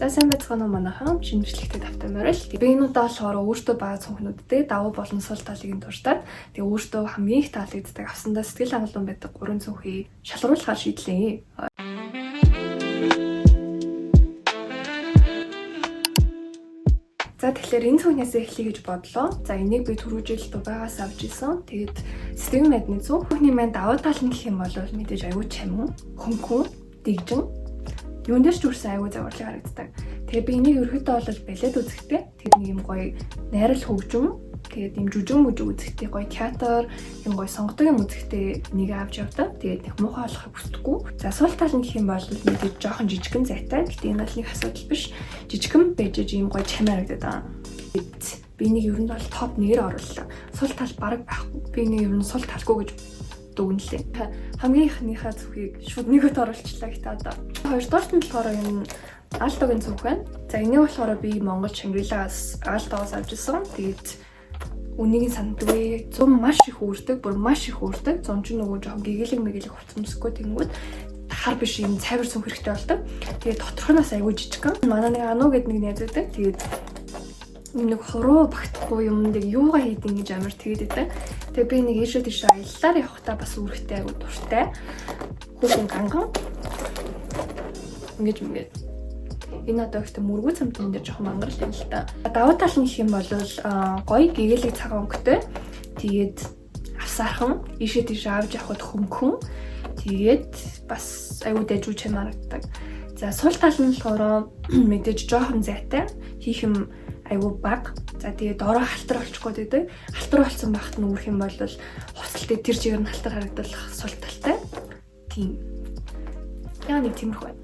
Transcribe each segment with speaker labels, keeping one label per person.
Speaker 1: За сайн байцгаана уу манайхан шинжлэхтэй тавтай морил. Би энэ удаа болохоор өөртөө бага цонхнуудтэй давуу болон сул талыг дуртаад тэгээ өөртөө хамгийн их таалагддаг авсандаа сэтгэл хангалуун байдаг 3 цонхыг шалруулахаар шийдлээ. За тэгэхээр энэ цонхнаас эхлэе гэж бодлоо. За энийг би түрүү жил дугаагаас авч исэн. Тэгээд систем мэдний цонх бүхний маань давуу тал нь гэх юм бол мэдээж аюул чамин, хөнгөн, дэгжин юун дээр ч үрсэн аюул заварлыг харагддаг. Тэгээ би энийг ерөөхдөө бол балет үзэхдээ тэр нэг юм гоё найрал хөгжим, тэгээд юм жүжиг үзэхдээ гоё театр, юм гоё сонгодог юм үзэхдээ нэг авч явдаг. Тэгээд муухай болохыг хүсдэггүй. За сул тал нь гэх юм бол мэдээж жоохон жижигхэн зайтай. Гэтэ энэ бол нэг асуудал биш. Жижигхэн байж ийм гоё чамаа харагдаад байна. Би нэг ер нь бол топ 1-ээр орууллаа. Сул тал бараг байхгүй. Би нэг ер нь сул талгүй гэж дүгнэлээ. Хамгийн ихнийхээ зүхийг шууд нэгэд оруулчихлаа гэхдээ одоо хоёрдугаар нь болохоор энэ Алтогийн зүг байна. За энийг болохоор би Монгол Шангрилагаас Алтоогоос авч ирсэн. Тэгээд үнийг сандгүй 100 маш их үүрдэг, бүр маш их үүрдэг. Зун ч нөгөө жоохон гэгээлэг хувцсамсгүй тэнгүүд хар биш юм цайвар сүнх хэрэгтэй болдог. Тэгээд доторхоноос аягүй жижигхан. Манай нэг Ану гэдэг нэг найз байдаг. Тэгээд нэг хуруу багтахгүй юм нэг юугаа хийдин гэж амар тэгээд байдаг. Тэгээ би нэг ийшээ тийш аяллаар явахдаа бас үүрэгтэй аягүй дуртай. Хүүхэн ганган. Ингэж энэ одоо ихтэй мөргүү цамтан дээр жоохон мангарл юм л та. Давуу тал нь гэх юм бол гоё гэгээлэг цагаан өнгөтэй. Тэгээд авсаархан ийшээ тийш авч явахд хөнгөн. Тэгээд бас аягүй дэжүү чамаардаг. За сул тал нь болохоор мэдээж жоохон зайтай. Хийх юм аягүй баг. За тэгээд дороо халтар болчихгоо гэдэг. Халтар болсон багт нь үүрх юм бол хосолтой тэр чигээр нь халтар харагдах сул талтай. Тийм. Яа нэг тиймэрхүү байна.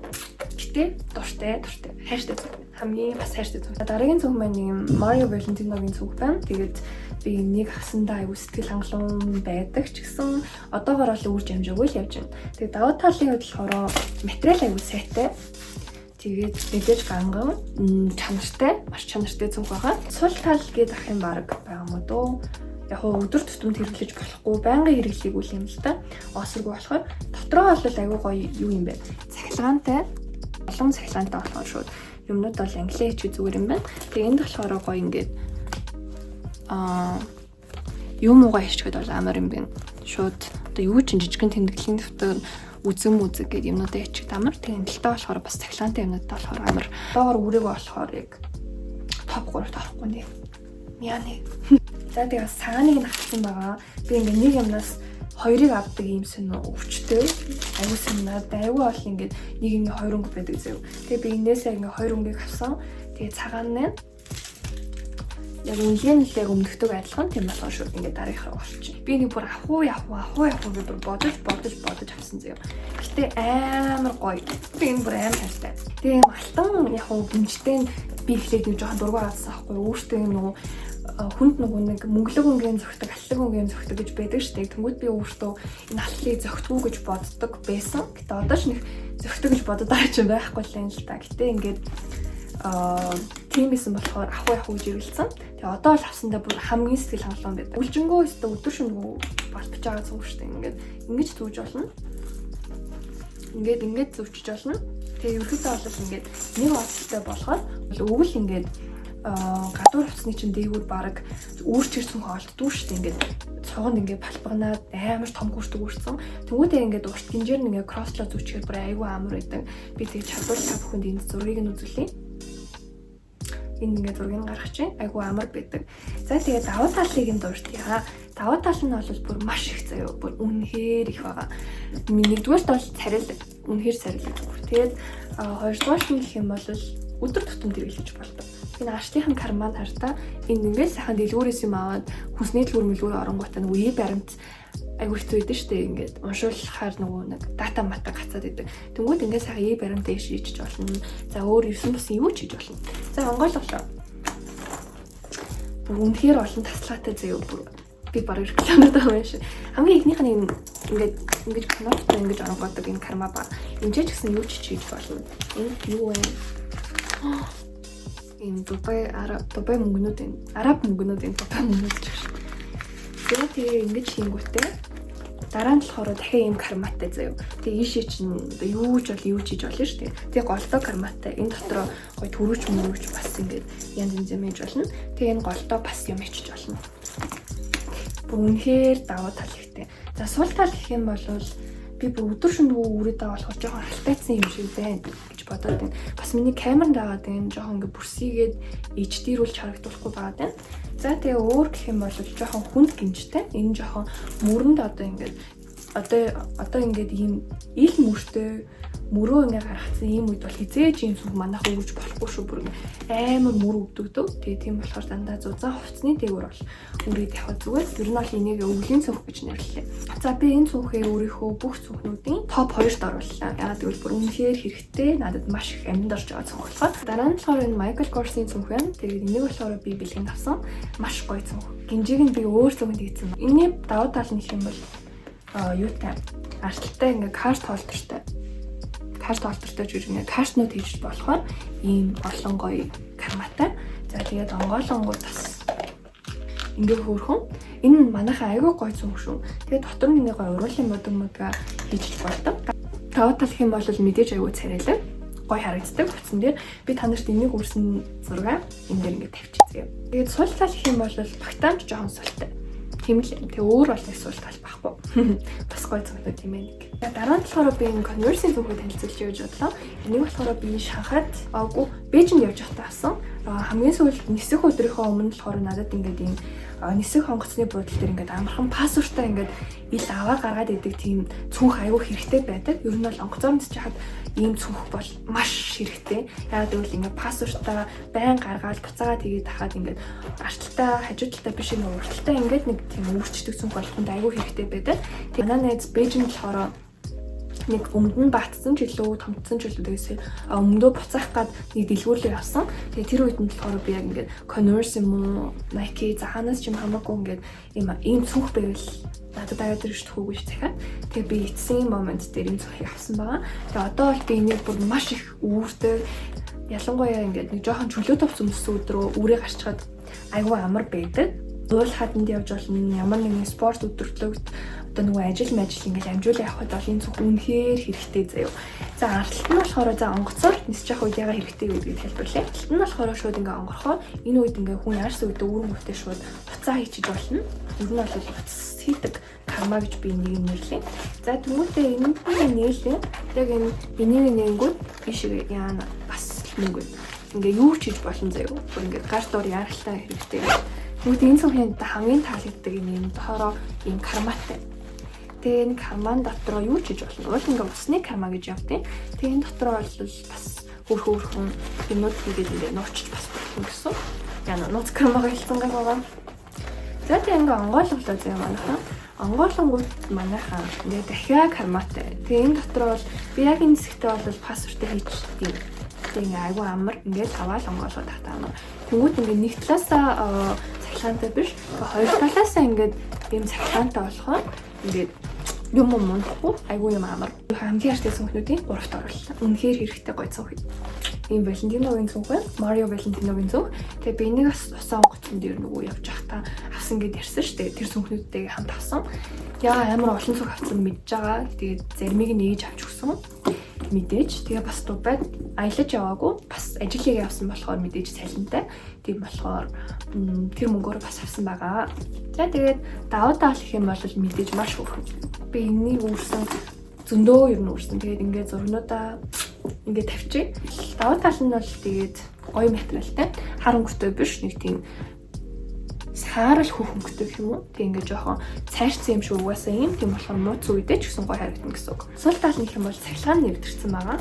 Speaker 1: Гэтэ дуртай. Хайртай зүг. Хамгийн бас хайртай зүг. Дараагийн зүг маань нэг Марио Валентиногийн зүг байна. Тэгээд би энийг авсандаа аягүй сэтгэл хангалуун байдаг ч гэсэн одоогоор бол үрж амжаагүй л явж байна. Тэгээд давуу талын хувьд болохоор материал аягүй сайтай. Тэгээд мэдээж ганган чанартай, маш чанартай зүг байгаа. Сул тал гээд ах юм баг байгаа юм уу? Яг өдөр тутамд хэрэглэж болохгүй, байнгын хэрэглэегүй юм л та. Осрог болохоор дотроо бол аягүй гоё юу юм бэ? Цахилгаантай, олон цахилгаантай болохоор шууд юмнууд бол англиар хичээ зүгээр юм байна. Тэгээ энд болохоор гоё ингээд юм уугаа хичгээд бол амар юм байна. Шууд одоо юу ч жижигхэн тэмдэглэлийн дэвтэр үзэм гэдэг юмнуудаа хичээд амар. Тэгээ энэ талтай болохоор бас цахилгаантай юмнуудаа болохоор амар. Доогоор үрээгүй болохоор яг топ 3-т орохгүй нэ. Яа нэ. За тэгээ саганыг авсан байгаа. Би ингээ нэг юмнаас хоёрыг авдаг юм сэн өвчтэй. Аюу сэннаад аюу бол ингээ нэг ингээ хоёр өнгө байдаг заяа. Тэгээ би энээсээ ингээ хоёр өнгөийг авсан. Тэгээ цагаан нь яг үнэлгээ өмдөгдөг адилхан тийм болохоор шууд ингээ дараахаа болчих. Би нэг бүр авах уу гэж бодож авсан заяа. Гэтэ амар гоё. Би энэ бүр амар хайртай. Тэгээ алтан яг гүнжтэй би ихлээд нэг жоохон дургу авсан аахгүй өөртөө нөгөө хүнд нөгөө нэг мөнгөлөг өнгийн зөгтөг, аллаг өнгийн зөгтөг гэж байдаг шүү дээ. Тэнгүүд би өөртөө энэ аллыг зөгтгүү гэж боддог байсан. Гэтэ одоо ч нэг зөгтөг гэж бодоод байгаа ч байхгүй л юм л та. Гэтэ ингээд тийм байсан болохоор авах гэж ирүүлсэн. Тэгээ одоо л авсандаа бүр хамгийн сэтгэл хангалуун байдаг. Үлжингөө өстө өдөр шөнөгүй болтож байгаа зүг шүү дээ. Ингэж зүүж болно. Ингээд зүүчж болно. Тэгээ ерөөхдөө бол ингээд нэг онцтой болохоор өвөл ингээд гадуур хувцсны чинь дээгүүр баг үүрч ирсэн хоолтдгүй шүү дээ. Ингээд цогонд ингээд балбагнаад амар том хүртэг үрсэн. Тэнгүүдээ ингээд урт гинжээр нэг кросслоо зүчгээр бүр аягүй амар байдаг. Би тэгээ чадвал та бүхэнд энэ зургийг нь үзүүлье. Энэ ингээд зургийг гаргах чинь аягүй амар байдаг. За тэгээ давуу талыг нь дуртъя. Давуу тал нь бол бүр маш их заяа. Бүр үнэхээр их байгаа. Нэгдүгээрт бол царил үнэхээр царил. Тэгээд хоёрдугаар нь гэх юм бол өдөр тутамд хэрэглэж болдог. Энэ ашлынхын карман хартаа энэ ингээд сайхан дэлгүүрээс юм аваад хүнсний дэлгүүр оронгуудаа нөгөө ий баримт аягүй хэцүү байдаг шүү дээ. Ингээд уншуулахаар нөгөө нэг дата мата гацаад идэг. Тэнгүүд ингээд сайхан ий баримт дэш хийж болно. За өөр 9 бас юу ч хийж болно. За онголглоо. Бүр үнэхээр олон таслаатай заяа бүр би бараг рекламад байгаа юм шиг. Хамгийн ихнийх нь ингээд ингэж каналтай ингэж оронгоодог энэ карма ба. Энд ч гэсэн юу ч хийж болно. Энэ юу вэ? Энэ Дубай мөнгнүүд энэ араб мөнгнүүд энэ Дубай мөнгнүүд ч гэж. Тэгээ ингэж хийнгүүтээ Дараа нь болохоор дахиад ийм карматай заяа. Тэгээ ийшээ чинь юу ч хийж болно шүү дээ. Тэгээ голдоо карматай. Энэ дотроо гоё төрүүч мөрүүч бас ингээд янз янз хийж болно. Тэгээ энэ голдоо бас юм ичиж болно. Үнэхээр даваа тал ихтэй. За сул тал гэх юм бол би бүр өдөр шөнөгүй үрээд байгаа болохоор жоохон халтайцсан юм шиг байна гэж бодоод байна. Бас миний камеранд дагаад энэ жоохон ингээ бүрсийгээд HD-рүүл харагдуулахгүй байгаа байна. За тэгээ өөр гэх юм бол жоохон хүнд гинжтэй. Энэ жоохон мөрөнд одоо ингээд ийм ил мөртэй мөрөө ингээ гаргацсан ийм үед бол хизээж юм сүг манайх өгж болохгүй шүү бүр амар мөр өвдөгдөв. Тэгээ тийм болохоор дандаа зузаан хувцсны дээгүүр бол үрээд явах зүгээр. Ер нь бол энийг өвлийн цүнх гэж нэрлэлээ. За би энэ цүнхээ өөрийнхөө бүх цүнхнүүдийн топ 2-т орууллаа. Яагаад гэвэл бүр үнэхээр хэрэгтэй. Надад маш их амьд орж байгаа цүнх болохоор. Дараа нь болохоор энэ Michael Kors-ийн цүнх байна. Тэгээд энийг болохоор би бэлгэн авсан. Маш гоё цүнх. Гинжиг нь би өөр цүнхэнд хийсэн. Энэний давуу тал нь гэх юм бол юутай артлалтай ингээ карт холдортой. Карт холдортой гэж ингээ картнууд хийж болохоор ийм олон гоё карматай. За тэгээд онгойлонгууд бас ингээ хөөрхөн. Энэ нь манайхаа айгүй гоё цүнх шүү. Тэгээд дотор нь ингээ гоё уруулын модга хийж болдог. Давуу тал гэх юм бол мэдээж айгүй царайлаг. Гоё харагддаг. Утсан дээр би та нарт энийг үрсэн зураг энэ дээр ингээ тавьчихъя. Тэгээд сул тал гэх юм бол багтаамж жоохон султай. Тийм л. Тэгээ өөр бол их сул тал байхгүй. Бас гоё цүнхүүд юм ээ. Дараа нь болохоор би энэ Converse-ийн цүнхийг танилцуулж явж бодлоо. Энийг болохоор би Шанхайд Бээжинд явж байхдаа авсан. Хамгийн сүүлд нисэх өдрийнхөө өмнө болохоор надад ингээд ийм нисэх хонгоцны буудлын дээр ингээд амархан пассвортаа ингээд ил аваа гаргаад идэг тийм цүнх аягүй хэрэгтэй байдаг. Ер нь бол онгоцоор нисэж хахад ийм цүнх бол маш хэрэгтэй. Яагаад гэвэл ингээд пассвортаа байн гаргаад буцаагаад тэгээд тахад ингээд артлаа хажуудалтай биш нэг урталтай ингээд нэг тийм өөрчлөлт цүнх болоход аягүй хэрэгтэй байдаг. Тэгээд манай найз Бээжинд болохоор нэг өмдөн баатсан ч илүү томцсон ч илүү тэгээс өмдөө буцаах гад нэг дэлгүүрлээ явсан. Тэгээ тэр үед нь болохоор би яг ингээд Converse юм уу Nike заханаас ч юм хамаагүй ингээд ийм цүнх байвал надад аваад ирж төхөөгүй ш захиад. Тэгээ би эцсийн момент дээр энэ цүнхийг авсан байгаа. Тэгээ одоо бол би энийг бүр маш их үүрдэг. Ялангуяа ингээд нэг жоохон чөлөө товц өмссөн өдрөө үрээ гарчгаад айгүй амар байдаг. Уул хаданд явж болно. Ямар нэгэн спорт өдөртлөгт одоо нөгөө ажил ингээд амжуулаа явахад бол энэ цүнх үнэхээр хэрэгтэй заяа. За артлт нь болохоор за онгоцоор нисэж явах үед яга хэрэгтэй вэ гэдгийг тайлбарлая. Артлт нь болохоор шууд ингээ онгорхоо энэ үед ингээ хүн арьс үүдээ үүрэн өвтэй шууд буцаа хийчих болно. Ер нь бол буц хийдэг карма гэж би энийг нэрлэе. За түүнтэй энэний нээлээ яг энийг нэнгүүд биш яана бас нэнгүүд ингээ юу ч хийж болно заяа. Ингээ гар дор ярахлаа хэрэгтэй. Тэгвэл энэ цүнхийн хамгийн таалагддаг юм доороо ийм карматай. Тэгээ энэ карман дотроо юу ч хийж болно. Уул ингээ усны карма гэж явдیں۔ Тэгээ энэ дотроо бол бас хөөрхөн юмуд хийгээд ингээ нуучч бас болно гэсэн. Яна нууц кармагаа хэлсэн байгаа. За тэгээ ингээ онгойлголоо заяа манайхаа. Онгойлонгууд манайхаа ингээ дахиад карматай. Тэгээ энэ дотроо бол би яг энэ хэсэгтээ бол пассвортыг хийчихсэн. Тэгээ айгүй амар ингээд аваад онгойлгоод тахтаа. Тэнгүүд ингээ нэг талаасаа цахилгаантай биш, хоёр талаасаа ингээд ийм цахилгаантай болохоор ингээд юм мундахгүй айгүй юм амар. Хамгийн артай цүнхнүүдийн 3-т орууллаа. Үнэхээр хэрэгтэй гоё цүнх. Ийм Валентиногийн цүнх байна. Марио Валентиногийн цүнх. Тэгээ би энийг бас усан онгоцон дээр нөгөө явж байхдаа авсан гэд ярьсан шүү дээ. Тэр цүнхнүүдтэйгээ хамт авсан. Яа амар олон цүнх авсан мэдж байгаа. Тэгээд заримыг нь ээж авч өгсөн. Мэдээж тэгээ бас Дубайд аялаж яваагүй бас ажлыг явсан болохоор мэдээж цалинтай. Тийм болохоор тэр мөнгөөр бас авсан байгаа. За тэгээд даваа тал гэх юм бол мэдээж маш хөрхөн. Би энийг үүрсэн зөндөө ер нь үүрсэн. Тэгээд ингээд зургнуудаа ингээд тавьчих. Даваа тал нь бол тэгээд гоё материалтай. Хар өнгөтэй биш нэг тийм саарал хөх өнгөтэй юм уу? Тэг ингээд жоохон цайрцсан юм шиг угаасаа юм. Тийм болохоор мууц үедээ ч гэсэн гоё харагдана гэсэн үг. Сул тал нь гэх юм бол цахилгаан нэвтэрсэн байгаа.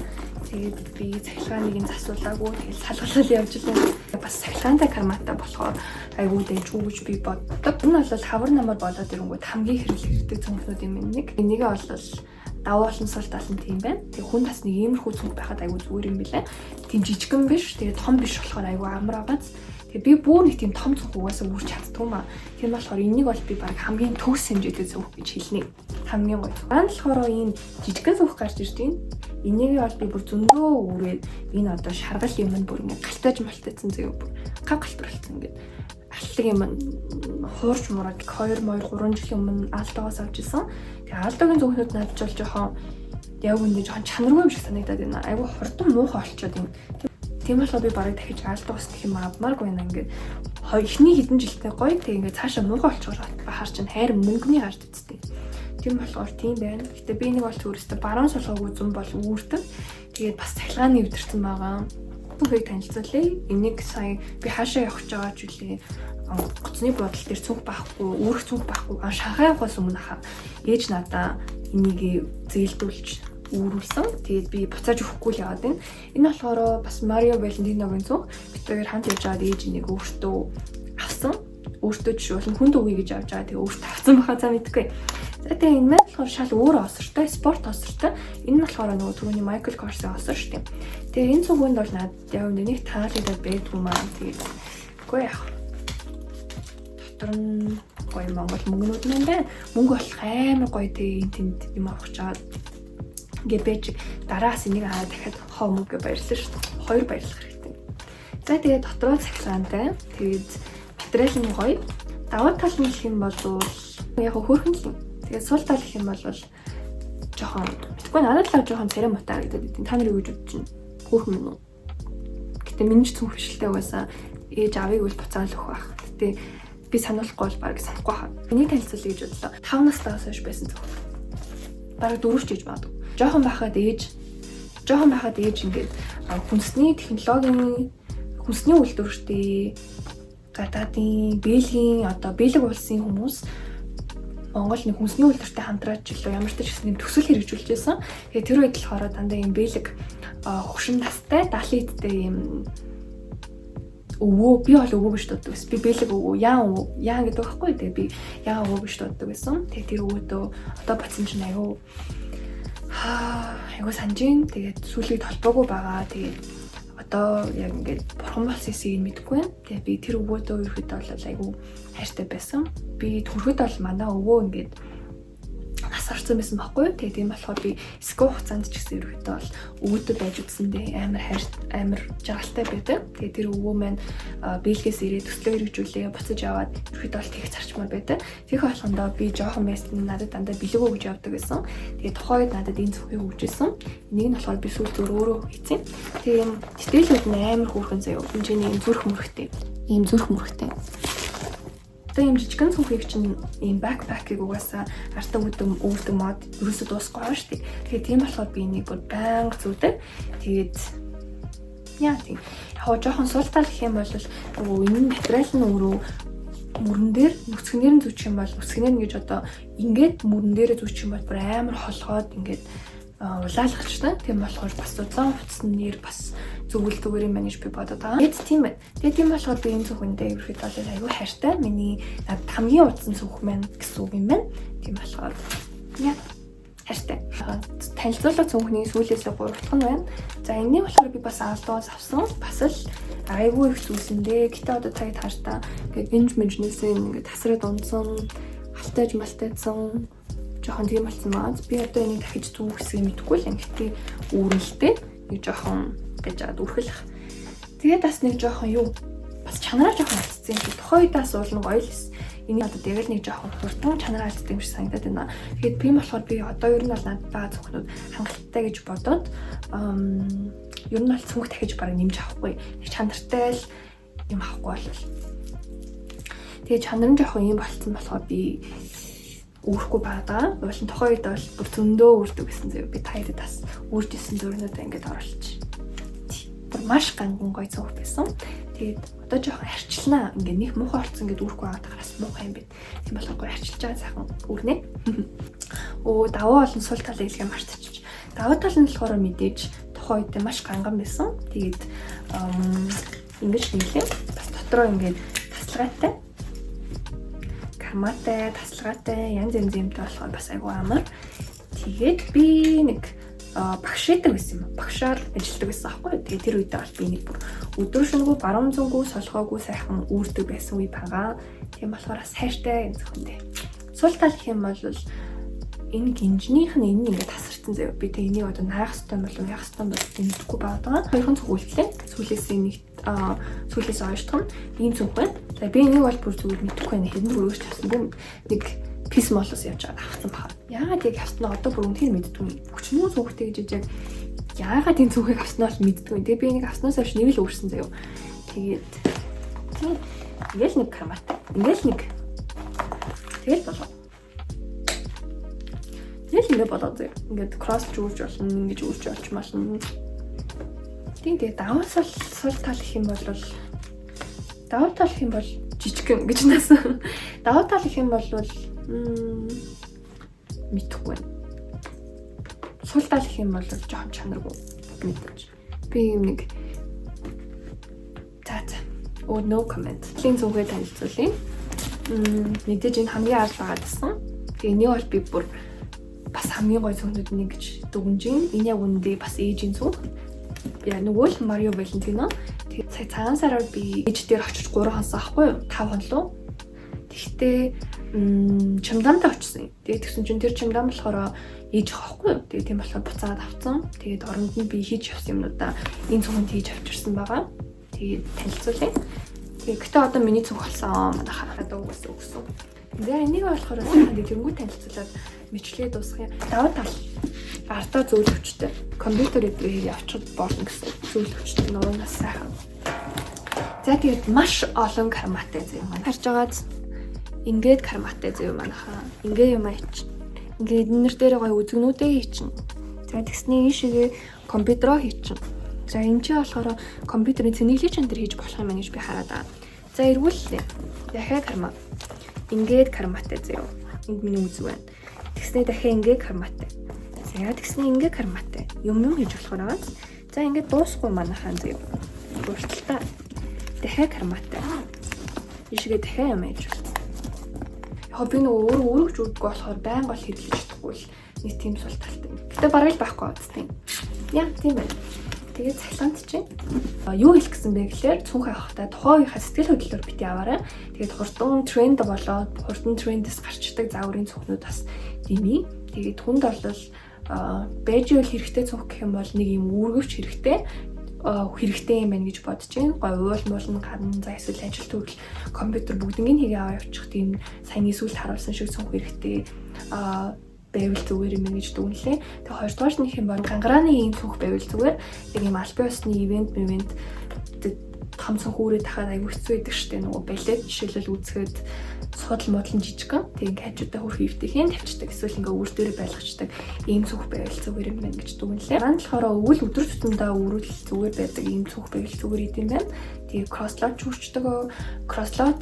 Speaker 1: Тэгээд би цахилгааныг нь засуулаагүй тэгээд салгалал явж лээ. Бас цахилгаантай карматай болохоор айгүй дэжгүй гэж би боддог. Энэ бол хавар намар болоод ирэнгүүт хамгийн хэрэгтэй цүнхнүүд юм нэг. Энийгээ бол даваа олон сул тал нь тийм байна. Тэг хүн бас нэг иймэрхүү цүнх байхад айгүй зүгээр юм билээ. Тийм жижигэн биш. Тэгээд том биш болохоор айгүй амар агац. Би бүр нэг тийм том цүнх угаасаа үүрч чаддгүй маа. Тийм болохоор энийг бол би баг хамгийн төгс хэмжээтэй цүнх гэж хэлнэ. Хамгийн гоё. Маань болохоор энэ жижигхэн цүнх гарч ирж байна. Энийг бол би бүр зөндөө үрээд энэ одоо шаргал юм бүр ингээд галтайж малтайсан заяа бүр гав галтруулсан ингээд алтлаг юм хуурч мураад 2 3 жилийн өмнө Алтагаас авч ирсэн. Тэгээ Алтагийн зөвхнүүд надад бол жоохон яг үндэ жоохон чанаргүй юм шиг санагдаад байна. Айгу хурдан муухай болчиход юм. Тийм болохоор би барыг дахиж Алтагаас гэх юм авмааргүй байна. Ингээд эхний хэдэн жилдээ гоё тэг ингээд цаашаа муухай болчихоор харж чинь хайр мөнгөний гард үсттэй. Тийм болохоор тийм байна. Гэтэ би нэг бол өөрөөсөө баруун сулгаагүй зам бол үүрдэг. Тэгээд бас цахилгааны өвдөрсөн байгаа. Түүхийг танилцуулъя. Энийг сая би хаашаа явах гэж байгаа ч үлээ. Гоцны бодол дээр цүнх байхгүй, үүрэх цүнх байхгүй. Шанхайгаас өмнө хаа ээж надаа энийг зээлдүүлж үүрүүлсэн. Тэгээд би буцааж өгөхгүй л яваад байна. Энэ болохоор бас Марио Валентиногийн цүнх. Бид хоёр хамт явж байгаад ээж энийг өөртөө авсан. Өөртөө жишээлбэл хүнд өгье гэж авч байгаа. Тэгээд өөртөө авсан баха цаа мэдгүй. За тэгээд энэ маань болохоор шал өөр осортой, спорт осортой. Энэ нь болохоор нөгөө түрүүний Майкл Корсын осор шүү дээ. Тэгээ энэ цүнхэнд бол надад яг нэг таалагдаад байдгүй маань. Тэгээд үгүй яах. Дотор нь гоё Монгол мөнгнүүд нь байна. Мөнгө болох амар гоё тэгээд тэнд юм авах чаад ингээ бэж дараагаас энийг аваад дахиад хоо мөнгө баярлсан шүү дээ. 2 баярлах хэрэгтэй. За тэгээд дотроо цахилгаантай. Тэгээд материал нь гоё. Даваа тал нь гэх юм бол яг хөөрхөн л юм. Тэгээд сул тал гэх юм бол жоохон мэдгүй надад л жоохон царай мутаа гэдэг тийм. Та нар юу гэж бодож байна? Хөөрхөн юм уу? Гэтэ миний ч цүнх бишэлтэй угаасаа ээж авыг бол буцаал өгөх байх. Гэтэ би сануулахгүй бол баг санахгүй хаа. Энийг танилцуулъя гэж бодлоо. 5 настайгаас хойш байсан цүнх. Бараг 4 ч гэж магадгүй. Жохон байхад ээж ингээд хүнсний технологийн хүнсний үйлдвэрчдээ гадаадын Бельгийн одоо Бэлэг улсын хүмүүс Монгол нэг хүнсний үйлдвэртэй хамтраад ч илүү ямар ч гэсэн төсөл хэрэгжүүлж байсан. Тэгээ тэр үед болохоор дандаа юм Бэлэг хөвшин настай 70 эдтэй юм өвөө би бол өвөө гэж дууддаг байсан. Би Бэлэг өвөө яан гэдэг байхгүй. Тэгээ би яа өвөө гэж дууддаг байсан. Тэгээ тэр өвөөдөө одоо бацсан чинь айгуу санжин. Тэгээд сүүлийн толбоогүй байгаа. Тэгээд одоо яг ингээд бурхан болсон эсийг мэдэхгүй байна. Тэгээ би тэр өвөөдөө ерөөдөө бол айгуу хайртай байсан. Би түрхэд бол манай өвөө ингээд нас орсон байсан байхгүй. Тэгээ тийм болохоор би скол хугацаанд ч гэсэн ерөөдөө бол өвөөдөө байж үзсэндээ амар жаргалтай байдаг. Тэгээ тэр өвөө маань Бэлгээс ирээд төслөө хэрэгжүүлээ буцаж яваад ерөөдөө бол тэг зарчмаар байдаг. Тэрх болохондоо би жоохон байсан надад дандаа бэлгөө гэж явдаг байсан. Тэгээ тухайд надад энэ зөвхөн өгчээсэн. Энийг нь болохоор би сүүл зөөр өөрөө хийцэн. Тэгээ юм стилүүд нь амар хөөрхөн заяа. Хэмжээний юм зүрх мөрхтэй. Одоо юм жижигэн цүнхийг чинь ийм бэкпэкийг угаасаа артаа өвдөг мод ерөөсөө дуусахгүй байгаа шүү дээ. Тэгээ тийм болохоор би энийг бүр байнга зүүдэг. Тэгээд яа тийм. Яг жоохон сул тал гэх юм бол энэ материал нь өөрөө мөрөн дээр нүцгэнээр нь зүүчих юм бол нүцгэнээр нь гэж одоо ингээд мөрөн дээрээ зүүчих юм бол бүр амар холгоод ингээд улаалгачтай. Тийм болохоор бас удаан хугацаанд нэр бас зөвлөлтөөр юм байна гэж би бодоод байгаа. Гэт тийм байна. Тэгээ тийм болохоор би энэ зөвхөндөө ерөөхдөө бол аюу хайртай. Миний надад хамгийн удсан зөвх маань гэсэн үг юм байна. Тийм болохоор яа хайртай. Танилцуулга зөвхний сүүлээсээ 3 дахь нь байна. За энэний болохоор би бас Алтагаас авсан. Бас л аюу их зүйлсэндээ. Гэтэ одоо цагт хаартаа ингээд гинж мэнжнээсээ ингээд тасраад унтсан, халтайж малтайдсан жоохон тийм болсон маа. Би одоо энийг дахиж зүүх хэсгийг мэдэхгүй л ингээд үүрэлтэй нэг жоохон гэж үргэлжлэх. Тэгээд бас нэг жоохон юу бас чанараа жоохон алдсан юм шиг тухайдаас уулна гоё л эс. Энийг одоо тэгэл нэг жоохон хурдан чанараа алдсан юм шиг санагдаад байна. Тэгээд тийм болохоор би одоо ер нь бол надад байгаа зөвхнүүд хангалттай гэж бодоод ер нь бол цүнх дахиж бараг нэмж авахгүй. Нэг чанартай л юм авахгүй болов. Тэгээд чанар нь жоохон юм болцсон болохоор би үүрхгүй байгаа. Уулын тухайн үед бол бүр зөндөө үүрдэг гэсэн зөө. Би таяд бас үүржсэн зөрнөдөө ингээд оруулчих. Бүр маш ганган гоё цөөх байсан. Тэгээд одоо жоохон харчилнаа. Ингээд нэг муухай орцсон ингээд үүрхгүй байгаа тараас муухай юм бэ. Тийм болохоор гоё харчилж байгаа сайхан үүрнэ. Даваа болон сул талыг хэлгээ мартчих. Даваа тал нь болохоор мэдээж тухайн үед маш ганган байсан. Тэгээд ингэж нэглээ. Бас дотроо ингээд тасалгаатай. Карматай, тасалгаатай, янз юмтай болохоор бас айгүй амар. Тэгээд би нэг багшаадаг байсан юм. Багшаар ажилладаг байсан аахгүй. Тэгээд тэр үедээ бол би нэг бүр өдөр шөнөгүй баруун зөнгөө солихоогүй сайхан үүрдэг байсан үе байгаа. Тийм болохоор бас хайртай энэ зөвхөндөө. Сул тал гэх юм бол энэ гинжнийх нь энэ ингээд тасарсан заяа. Би тэг энийг одоо наах хэвээр бол яах хэвээр бол мэдэхгүй байгаа. Хоёрхан зөв үйлчлээ. Сүүлээс нэг сүүлээс ойртох нь ийм цүнх байна. За би энийг бол бүр зүгээр мэдэхгүй байна. Хэдэн өрөөж тавьсан бүү нэг пис молоос явж байгаа авсан баха. Яагаад яг авснаа одоо бүр үнэхээр мэддэггүй. Өчнөө цүнхтэй гэж яг яагаад энэ цүнхийг авснаа бол мэддэггүй. Тэгээ би энийг авснаас хойш нэг л өөрсөн заяа. Тэгээд ингээл нэг карматай. Ингээл нэг тэгэл болоо. Тэгэл ингэ болоо заяа. Ингээд кросс жүүрж болно, ингэж үүрч олч болно. Тэгээ даваа сул тал гэх юм бол даваа тал гэх юм бол жижигхэн гэж наасан. Даваа тал гэх юм бол мэдхгүй байна. Сул тал гэх юм бол жоохон чанаргүй мэдээж. Би юм нэг no comment. Линк зүгээ танилцуулъя. Мэдээж энэ хамгийн ард байгаа гэсэн. Тэгээ энийг бол би бүр бас хамгийн гоё цүнхнүүд нэг гэж дүгнэж байна. Энэ яг үндэ бас ээжийн цүнх. Яа нөгөө л Mario Valentino. Тэгээ сая цагаан сараар би ээж дээр очиж 3 хонос авахгүй юу? 5 хонлоо. Тэгтээ чамдаамтай очсон. Тэгээ тэгсэн чинь тэр чамдаам болохоор ээж авахгүй юу? Тэгээ тийм болохоор буцаад авсан. Тэгээд оронд нь би хийж явсан юмнуудаа энэ цүнхэнд хийж авчирсан байгаа. Тэгээд танилцуулъя. Тэгээ гэтээ одоо миний цүнх болсон манайхаа одоо угаасаа өгсөн. Тэгээ энийг болохоор сайхан тэнгүү танилцуулаад мэдлэгээ дуусгах юм. Даваа тал артаа зөвлөвчтэй компьютерээр явчих болно гэсэн зөвлөвчтэй нуунаас сайхан. За тэгээд маш олон карматай зүй маань харж байгааз ингээд карматай зүй манайхаа ингээ юм аач. Ингээд энэр дээр гоё үзэгнүүдээ хийчин. За тэгснээ ийшээгээ компьютероо хийчин. За энэ чи болохоор компьютерийн цэнэглэж энэ төр хийж болох юм гэж би хараад байгаа. За эргүүллээ. Дахиад карма. Ингээд карматай зөө. Энд миний үзэг байна. Тэгснээ дахиад ингээд карматай. За тэгснээ ингээд карматай. Юм хийж болохоор байгаа. За ингээд дуусахгүй манайхаа зөө. Бүртэлтэй. Дахиад карматай. Ишгээ дахиад юм хийж байна. Яг би нөгөө өөрөө ч үдгүй болохоор байнга бол хэрэглэж чадахгүй л нэг тийм сул талтай. Гэтэ бараг л байхгүй үстэй. Яа тийм байна. Тэгээд цахилгаанд чинь юу хэлэх гэсэн бэ гэхээр цүнх авахтай тухайгийнхаа сэтгэл хөдлөлөөр бити аваарай. Тэгээд хурдан тренд болоод хурдан трендээс гарчдаг зааврын цүнхнүүд бас димий. Тэгээд хүнд бол байж үл хэрэгтэй цүнх гэх юм бол нэг юм үүргэвч хэрэгтэй юм байна гэж бодож байна. Гой уул гадна за эсвэл ажил төрөл компьютер бүгднийг хийгээ аваа явуучих тийм сайн эсвэл харуулсан шиг цүнх хэрэгтэй байвал зүгээр юм гэж дүнлээ. Тэгээ хоёрдугаар нь хэм бол гангарааны ийм цүнх байвал зүгээр. Нэг юм албан ёсны ивент том цүнхүүрээ дахиад аягүй хэцүү байдаг штеп нөгөө балет жишээлбэл үзэхэд судал модлон жижигхэн. Тэгээ хажуудаа хөрх ивтэйхэн тавьчихдаг. Эсвэл ингээ өөр дээрээ байлгачдаг ийм цүнх байвал зүгээр юм байна гэж дүнлээ. Ганц болохоор өвөл өдөр тутамдаа өрүүл зүгээр байдаг ийм цүнх байвал зүгээр идэм байна. Тэгээ кросслот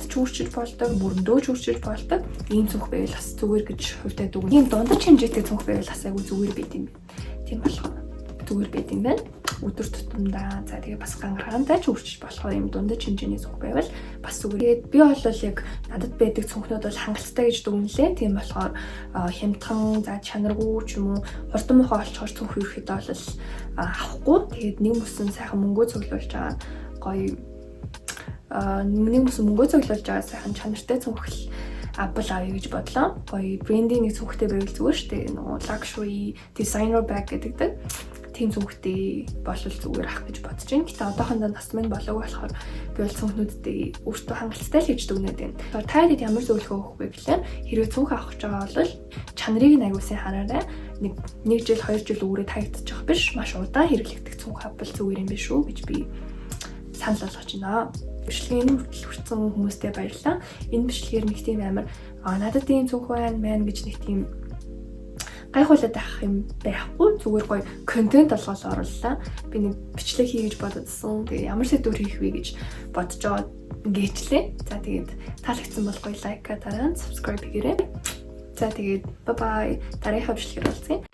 Speaker 1: чүүрчиж болдог, мөрөндөө чүүрчиж болдог. Ийм цүнх байвал бас зүгээр гэж хувьдаа дүгнэ. Ийм дундаж хэмжээтэй цүнх байвал бас айгүй зүгээр байд юм байна. Тийм болохоор зүгээр байд юм байна. Өдөр тутамдаа за тэгээ бас гангараантай чүүрчиж болохоор ийм дундаж хэмжээний цүнх байвал бас зүгээр. Тэгээд би бол яг надад байдаг цүнхнүүд бол хангалттай гэж дүгнэлээ. Тийм болохоор хямдхан за чанаргүй ч юм уу хурдан мохоо олцохоор цүнх ерөөхдөө бол авахгүй. Тэгээд нэг мөсөн сайхан мөнгөө цуглуулж байгаа гоё нэг мөсөн мөнгөө цуглуулж байгаа сайхан чанартай цүнхэл Apple авъя гэж бодлоо. Гоё брендинг нэг цүнхтэй байвал зүгээр штэ. Нөгөө luxury designer bag гэдэг тийм цүнхтэй болол зүгээр ах гэж бодож байна. Гэтэ одоохондоо нас минь болоогүй болохоор би бол цүнхнүүдтэй өөртөө хангалттай л гэж дүгнээд байна. Та хэд ямар зөвлөгөө өгөх вэ гэхээр хэрвээ цүнх авах гэж байгаа бол чанарыг нь аягүй сайн хараарай. Нэг жил 2 жил өгөрөө таагдчих биш. Маш удаан хэрэглэгдэх цүнх авбал зүгээр юм биш үү гэж би санал болгож байна. Бичлэгийн хүртсэн хүмүүстээ баярлалаа. Энэ бичлэгээр нэг тийм амар надад ийм цүнх байна гэж нэг тийм гайхуулаад байх юм байхгүй. Зүгээр гоё контент олгол орууллаа. Би нэг бичлэг хий гэж бодсон. Тэгээ ямар сэдвэр хийх вэ гэж бодож байгаа ингээчлээ. За тэгээд таалагдсан бол гоё лайк дараад subscribe хийгээрэй. За тэгээд bye bye. Дараагийн бичлэгээр уулзъя.